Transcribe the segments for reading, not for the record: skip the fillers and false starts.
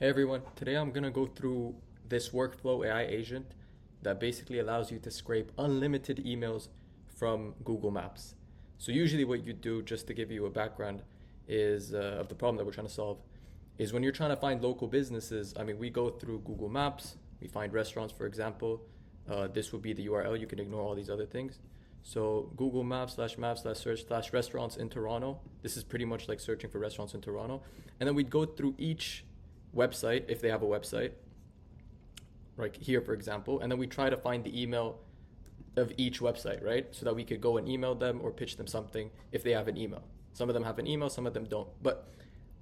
Hey everyone, today I'm going to go through this workflow AI agent that basically allows you to scrape unlimited emails from Google Maps. So usually what you do, just to give you a background, is of the problem that we're trying to solve, is when you're trying to find local businesses, we go through Google Maps, we find restaurants, for example. This would be the URL, you can ignore all these other things. So Google Maps/search/ restaurants in Toronto. This is pretty much like searching for restaurants in Toronto. And then we'd go through each website, if they have a website, like here, for example, and then we try to find the email of each website, right? So that we could go and email them or pitch them something if they have an email. Some of them have an email, some of them don't. But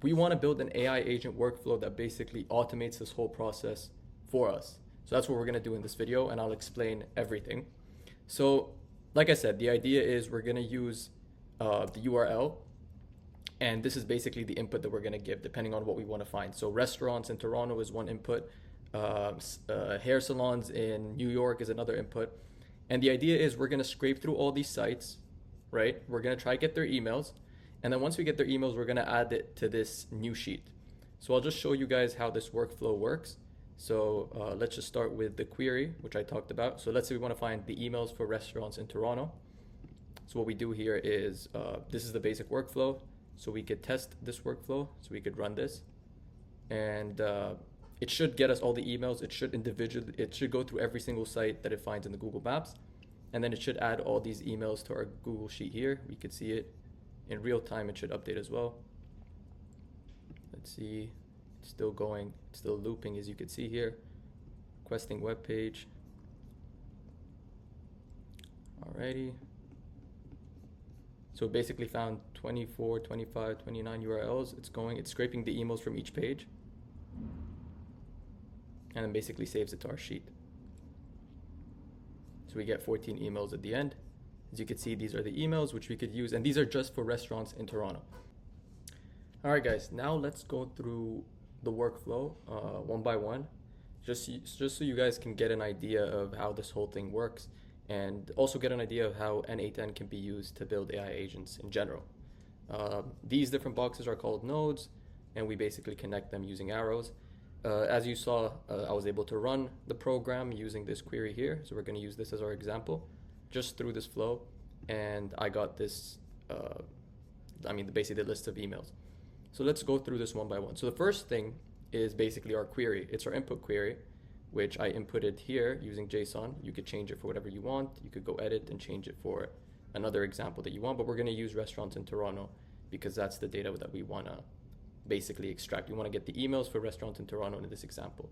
we want to build an AI agent workflow that basically automates this whole process for us. So that's what we're going to do in this video, and I'll explain everything. So like I said, the idea is we're going to use the URL, and this is basically the input that we're going to give depending on what we want to find. So restaurants in Toronto is one input, hair salons in New York is another input. And the idea is we're going to scrape through all these sites, right? We're going to try to get their emails. And then once we get their emails, we're going to add it to this new sheet. So I'll just show you guys how this workflow works. So let's just start with the query, which I talked about. So let's say we want to find the emails for restaurants in Toronto. So what we do here is, this is the basic workflow. So we could test this workflow. So we could run this, and it should get us all the emails. It should go through every single site that it finds in the Google Maps. And then it should add all these emails to our Google Sheet here. We could see it in real time. It should update as well. Let's see. It's still going, it's still looping, as you can see here. Requesting web page. Alrighty. So it basically found 24, 25, 29 URLs. It's scraping the emails from each page, and then basically saves it to our sheet. So we get 14 emails at the end. As you can see, these are the emails which we could use, and these are just for restaurants in Toronto. All right, guys, now let's go through the workflow one by one, just so you guys can get an idea of how this whole thing works, and also get an idea of how N8N can be used to build AI agents in general. These different boxes are called nodes, and we basically connect them using arrows. As you saw, I was able to run the program using this query here, so we're going to use this as our example, just through this flow, and I got this, basically the list of emails. So let's go through this one by one. So the first thing is basically our query. It's our input query, which I inputted here using JSON. You could change it for whatever you want. You could go edit and change it for another example that you want, but we're going to use restaurants in Toronto because that's the data that we want to basically extract. We want to get the emails for restaurants in Toronto in this example.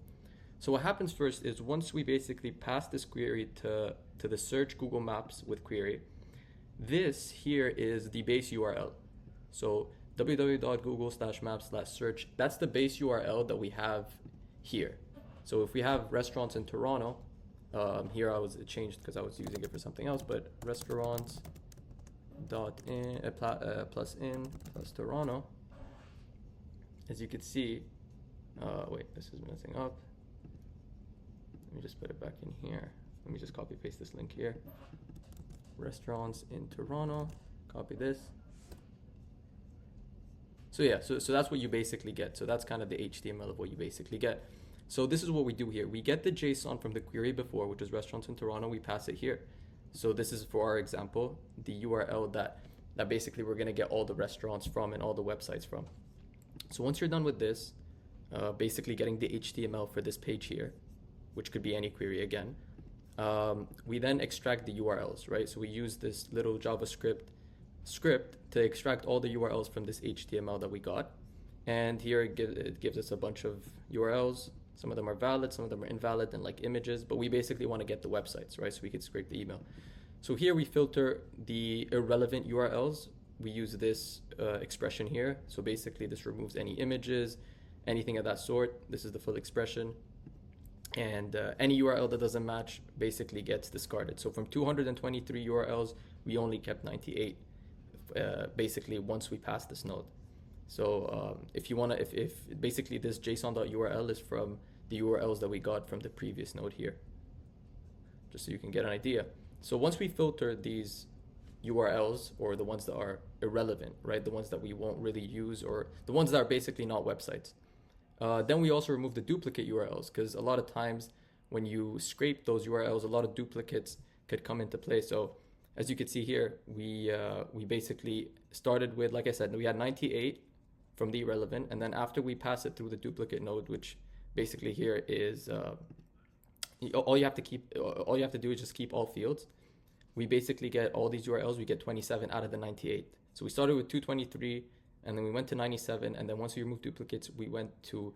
So what happens first is once we basically pass this query to the search Google Maps with query, this here is the base URL. So www.google/maps/search, that's the base URL that we have here. So if we have restaurants in Toronto, here it changed because I was using it for something else, but restaurants dot in plus Toronto, as you can see, wait, this is messing up. Let me just put it back in here. Let me just copy paste this link here. Restaurants in Toronto, copy this. So yeah, so that's what you basically get. So that's kind of the HTML of what you basically get. So this is what we do here. We get the JSON from the query before, which is restaurants in Toronto. We pass it here. So this is, for our example, the URL that basically we're going to get all the restaurants from and all the websites from. So once you're done with this, basically getting the HTML for this page here, which could be any query again, we then extract the URLs, right? So we use this little JavaScript script to extract all the URLs from this HTML that we got. And here it gives us a bunch of URLs. Some of them are valid, some of them are invalid, and like images, but we basically want to get the websites, right? So we could scrape the email. So here we filter the irrelevant URLs. We use this expression here. So basically this removes any images, anything of that sort. This is the full expression. And any URL that doesn't match basically gets discarded. So from 223 URLs, we only kept 98, basically once we pass this node. So if you want to, if basically this JSON.url is from the URLs that we got from the previous node here, just so you can get an idea. So once we filter these URLs, or the ones that are irrelevant, right? The ones that we won't really use, or the ones that are basically not websites. Then we also remove the duplicate URLs, because a lot of times when you scrape those URLs, a lot of duplicates could come into play. So as you can see here, we basically started with, like I said, we had 98 from the irrelevant, and then after we pass it through the duplicate node, which basically here is all you have to do is just keep all fields. We basically get all these URLs. We get 27 out of the 98. So we started with 223, and then we went to 97, and then once we removed duplicates, we went to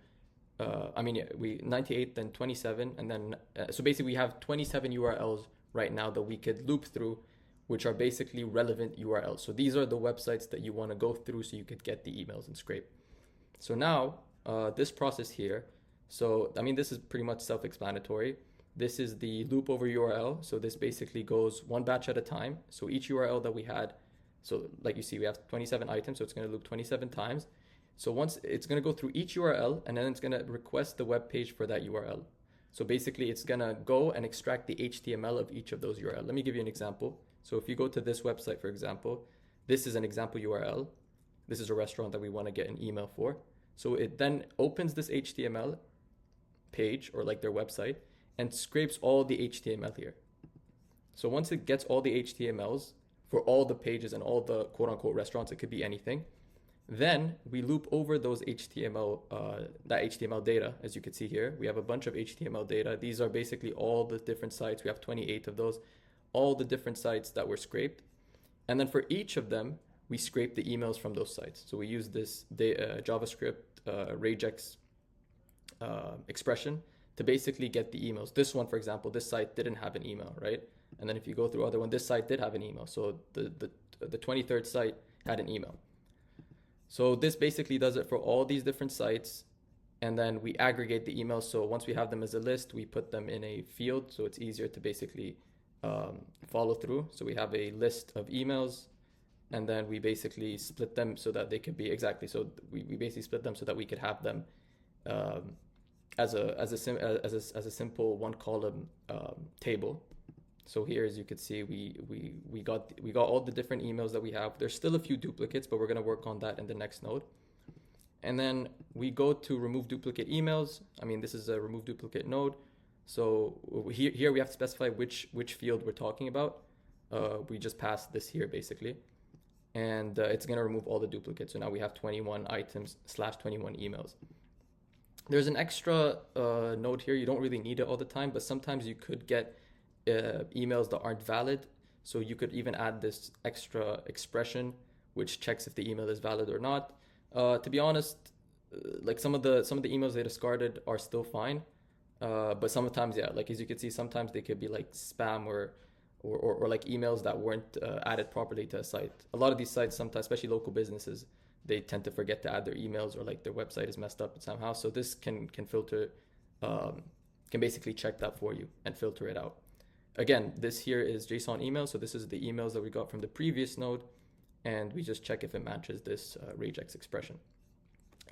we 98, then 27, and then so basically we have 27 URLs right now that we could loop through, which are basically relevant URLs. So these are the websites that you want to go through so you could get the emails and scrape. So now this process here, so I mean, this is pretty much self-explanatory. This is the loop over URL. So this basically goes one batch at a time. So each URL that we had, so like you see, we have 27 items, so it's going to loop 27 times. So once it's going to go through each URL, and then it's going to request the web page for that URL. So basically it's going to go and extract the HTML of each of those URL. Let me give you an example. So if you go to this website, for example, this is an example URL. This is a restaurant that we want to get an email for. So it then opens this HTML page, or like their website, and scrapes all the HTML here. So once it gets all the HTMLs for all the pages and all the quote unquote restaurants, it could be anything, then we loop over those HTML, that HTML data. As you can see here, we have a bunch of HTML data. These are basically all the different sites. We have 28 of those, all the different sites that were scraped. And then for each of them, we scrape the emails from those sites. So we use this JavaScript regex expression to basically get the emails. This one, for example, this site didn't have an email, right? And then if you go through other one, this site did have an email. So the 23rd site had an email. So this basically does it for all these different sites. And then we aggregate the emails. So once we have them as a list, we put them in a field. So it's easier to basically follow through. So we have a list of emails, and then we basically split them so that they could be exactly. So we basically split them so that we could have them as a simple one column table. So here, as you can see, we got all the different emails that we have. There's still a few duplicates, but we're going to work on that in the next node. And then we go to remove duplicate emails. I mean, this is a remove duplicate node. So here we have to specify which field we're talking about. We just passed this here basically, and it's going to remove all the duplicates. So now we have 21 items / 21 emails. There's an extra node here. You don't really need it all the time, but sometimes you could get emails that aren't valid. So you could even add this extra expression which checks if the email is valid or not. To be honest, like some of the emails they discarded are still fine, but sometimes, yeah, like as you can see, sometimes they could be like spam or like emails that weren't added properly to a site. A lot of these sites sometimes, especially local businesses, they tend to forget to add their emails, or like their website is messed up somehow. So this can filter, can basically check that for you and filter it out. Again, this here is JSON email. So this is the emails that we got from the previous node, and we just check if it matches this regex expression.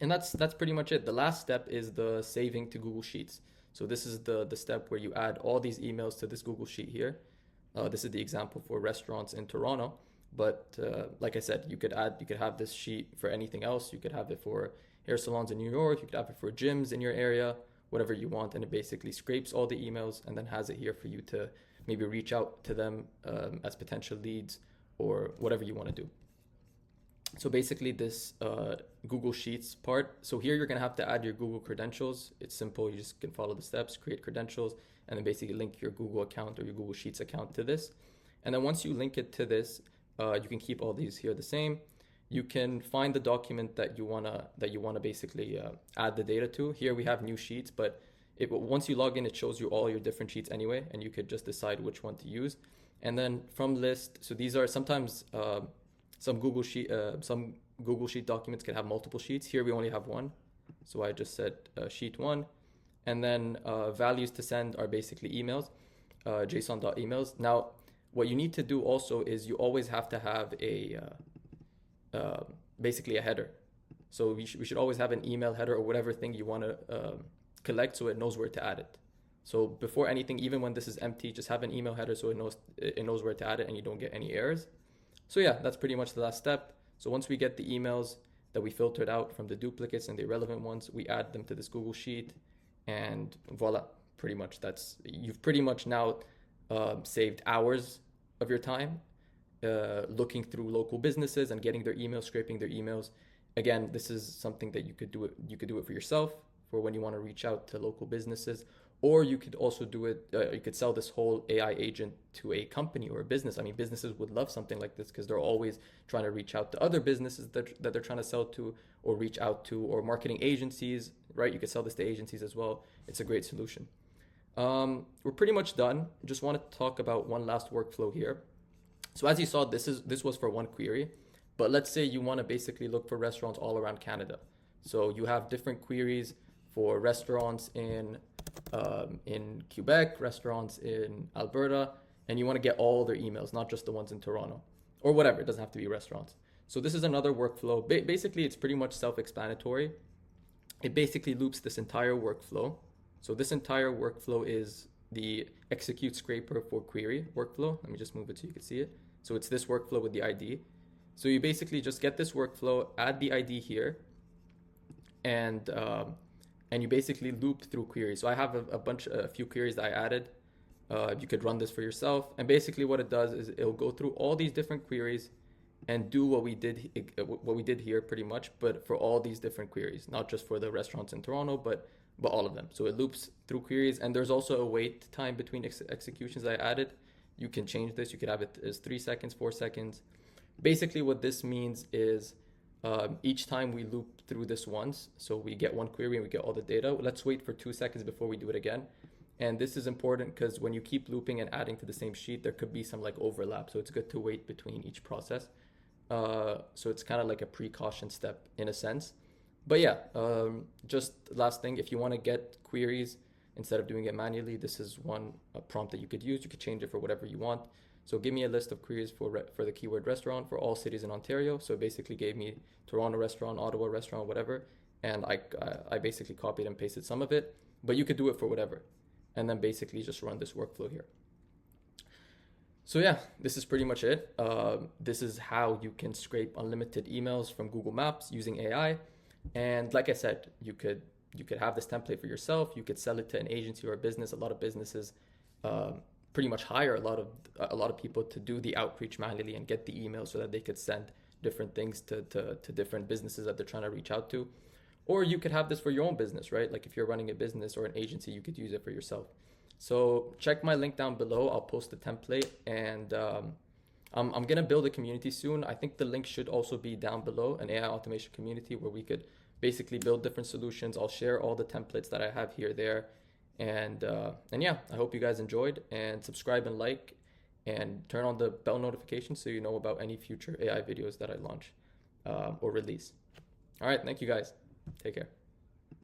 And that's pretty much it. The last step is the saving to Google Sheets. So this is the step where you add all these emails to this Google Sheet here. This is the example for restaurants in Toronto. But like I said, you could have this sheet for anything else. You could have it for hair salons in New York. You could have it for gyms in your area, whatever you want. And it basically scrapes all the emails and then has it here for you to maybe reach out to them as potential leads or whatever you want to do. So basically this Google Sheets part. So here you're going to have to add your Google credentials. It's simple. You just can follow the steps, create credentials, and then basically link your Google account or your Google Sheets account to this. And then once you link it to this, you can keep all these here the same. You can find the document that you wanna basically add the data to. Here we have new sheets, but once you log in, it shows you all your different sheets anyway, and you could just decide which one to use. And then from list, so these are sometimes some Google Sheet documents can have multiple sheets. Here we only have one, so I just said sheet 1. And then values to send are basically emails, JSON.emails. Now, what you need to do also is you always have to have basically a header. So we should always have an email header or whatever thing you want to collect, so it knows where to add it. So before anything, even when this is empty, just have an email header so it knows where to add it and you don't get any errors. So yeah, that's pretty much the last step. So once we get the emails, that we filtered out from the duplicates and the irrelevant ones. We add them to this Google Sheet, and voila, pretty much you've pretty much now saved hours of your time looking through local businesses and getting their emails, scraping their emails. Again, this is something that you could do it for yourself, for when you want to reach out to local businesses, or you could also do it, you could sell this whole AI agent to a company or a business. I mean, businesses would love something like this because they're always trying to reach out to other businesses that they're trying to sell to, or reach out to, or marketing agencies, right? You could sell this to agencies as well. It's a great solution. We're pretty much done. Just want to talk about one last workflow here. So as you saw, this was for one query, but let's say you want to basically look for restaurants all around Canada. So you have different queries for restaurants in Quebec, restaurants in Alberta, and you want to get all their emails, not just the ones in Toronto or whatever. It doesn't have to be restaurants. So this is another workflow. Basically, it's pretty much self-explanatory. It basically loops this entire workflow. So this entire workflow is the execute scraper for query workflow. Let me just move it so you can see it. So it's this workflow with the ID. So you basically just get this workflow, add the ID here, and you basically loop through queries. So I have a few queries that I added. You could run this for yourself. And basically what it does is it'll go through all these different queries and do what we did here pretty much, but for all these different queries, not just for the restaurants in Toronto, but all of them. So it loops through queries, and there's also a wait time between executions I added. You can change this. You could have it as 3 seconds, 4 seconds. Basically what this means is each time we loop through this once, so we get one query and we get all the data, let's wait for 2 seconds before we do it again. And this is important because when you keep looping and adding to the same sheet, there could be some like overlap. So it's good to wait between each process. So it's kind of like a precaution step in a sense. But yeah, just last thing, if you want to get queries instead of doing it manually, this is one prompt that you could use. You could change it for whatever you want. So give me a list of queries for the keyword restaurant for all cities in Ontario. So it basically gave me Toronto restaurant, Ottawa restaurant, whatever. And I basically copied and pasted some of it, but you could do it for whatever. And then basically just run this workflow here. So yeah, this is pretty much it. This is how you can scrape unlimited emails from Google Maps using AI. And like I said, you could have this template for yourself. You could sell it to an agency or a business. A lot of businesses pretty much hire a lot of people to do the outreach manually and get the email so that they could send different things to different businesses that they're trying to reach out to. Or you could have this for your own business, right? Like if you're running a business or an agency, you could use it for yourself. So check my link down below. I'll post the template, and I'm going to build a community soon. I think the link should also be down below, an AI automation community where we could basically build different solutions. I'll share all the templates that I have here, there. And yeah, I hope you guys enjoyed, and subscribe and like and turn on the bell notification so you know about any future AI videos that I launch or release. All right. Thank you guys. Take care.